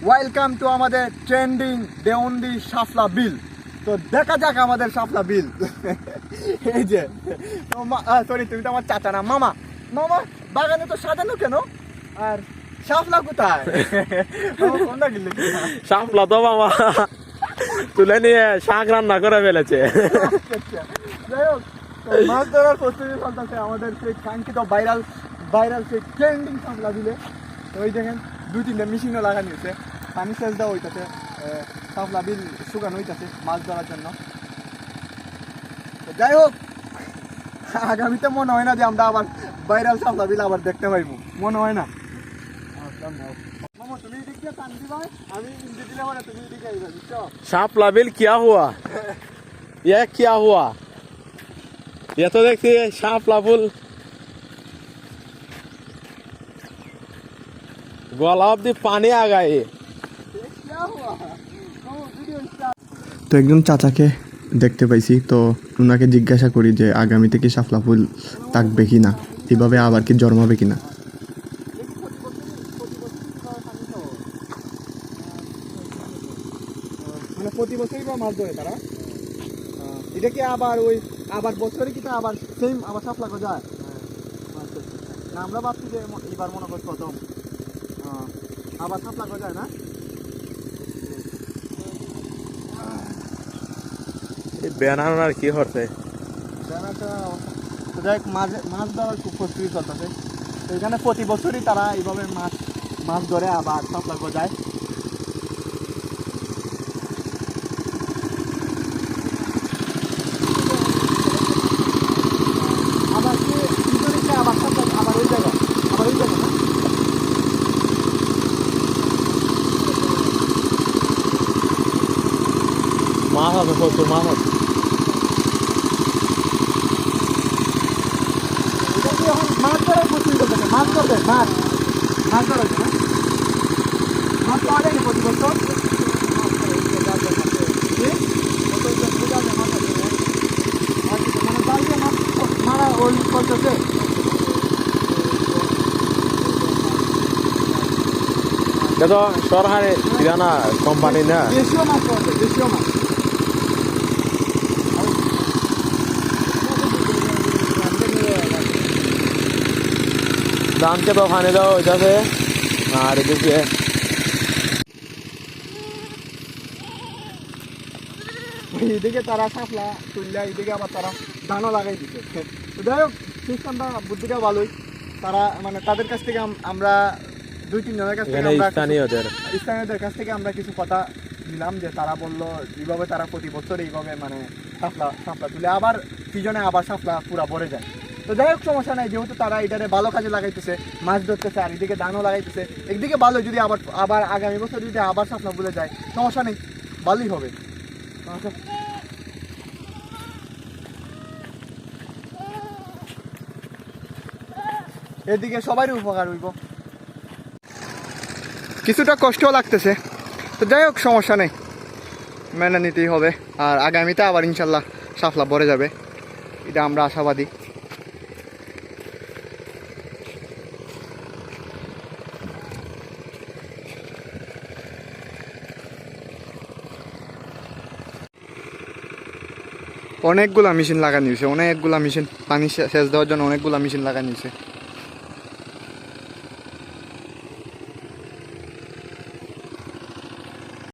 Welcome to আমাদের trending দেওন্দি শাপলা বিল। তো দেখা যাক আমাদের শাপলা বিল। এই যে সরি, তুমি তো আমার চাচা না, মামা। মামা, বাগানে তো সাজানো কেন? আর শাপলা কোথায়? কোনটা গিলে শাপলা তো মামা তুলে নিয়ে শাক রান্না করে ফেলেছে। যাই হোক, মাছ ধরার প্রস্তুতি চলতেছে আমাদের সেই কাঙ্ক্ষিত ভাইরাল সেই ট্রেন্ডিং শাপলা বিলে। তো ওই দেখেন 2-3টা মেশিনও লাগানো হয়েছে, পানি সেচ দেওয়া হইতেছে, শাপলা বিল শুকানো হইতেছে মাছ ধরার জন্য। তো যাই হোক, আগামীতে মনে হয় না যে আমরা আবার ভাইরাল শাপলা বিল আবার দেখতে পাইব, মনে হয় না। তুমি এদিক দিয়ে টান দিবা, আমি ইন্দি দিলে মানে তুমি এদিকে আইবা, বুঝছো? শাপলা বিল क्या हुआ? ये क्या हुआ? ये तो देखती है शापला फूल गला अब्दी पानी आ गए। তো একজন চাচাকে দেখতে পাইছি, তো ওনাকে জিজ্ঞাসা করি যে আগামীতে কি শাপলা ফুল থাকবে কি না, এভাবে আবার কি জন্মাবে কি না। মানে প্রতি বছরই বা মাছ ধরে তারা? এটা কি আবার ওই আবার বছরে কি আবার সেম আবার শাপলা করা যায়? না, আমরা ভাবছি যে এবার মনে করি প্রথম আবার শাপলা করা যায় না। বেনানার কি হচ্ছে? মাছ ধরার খুব প্রস্তুতি চলতেছে। তো এখানে প্রতি বছরই তারা এইভাবে মাছ ধরে আবার শাপলা করা যায়। আবার কি আবার শাপলা আবার ওই জায়গা না? মাছ আছে, প্রচুর মাছ আছে। এটা কি এখন মাছ ধরার প্রস্তুতি চলতেছে? মাছ ধরবে, মাছ ধরা হচ্ছে না? মাছ পাওয়া যায় না প্রতি বছর? মানে জাল দিয়ে মাছ মারা ওই করতেছে। এটা তো সরকারি কিরানা কোম্পানি না। দেশীয় মাছ পাওয়া যায়, দেশীয় মাছ। ধানকে তো পানি দেওয়া হইতেছে আর এদিকে এদিকে তারা শাপলা তুললে, এদিকে আবার তারা ধানও লাগাই দিচ্ছে। তো যাই হোক, সিস্টেমটা বুদ্ধিটা ভালোই। তারা মানে তাদের কাছ থেকে আমরা 2-3 জনের কাছ থেকে স্থানীয়দের কাছ থেকে আমরা কিছু কথা নিলাম, যে তারা বললো এইভাবে তারা প্রতি বছর এইভাবে মানে শাপলা তুলে আবার সিজনে আবার শাপলা পুরা ভরে যায়। তো যাই হোক, সমস্যা নাই, যেহেতু তারা এটারে ভালো কাজে লাগাইতেছে, মাছ ধরতেছে, আর এদিকে ধানও লাগাইতেছে, একদিকে ভালো। যদি আবার আগামী বছর যদি আবার শাপলা ভুলে যায়, সমস্যা নেই, ভালোই হবে। এদিকে সবারই উপকার হইব। কিছুটা কষ্টও লাগতেছে, তো যাই হোক, সমস্যা নেই, মেনে নিতেই হবে। আর আগামীতে আবার ইনশাল্লাহ শাপলা ভরে যাবে, এটা আমরা আশাবাদী। অনেকগুলা মেশিন লাগানো হয়েছে, পানি সেচ দেওয়ার জন্য অনেকগুলা মেশিন লাগানো হয়েছে।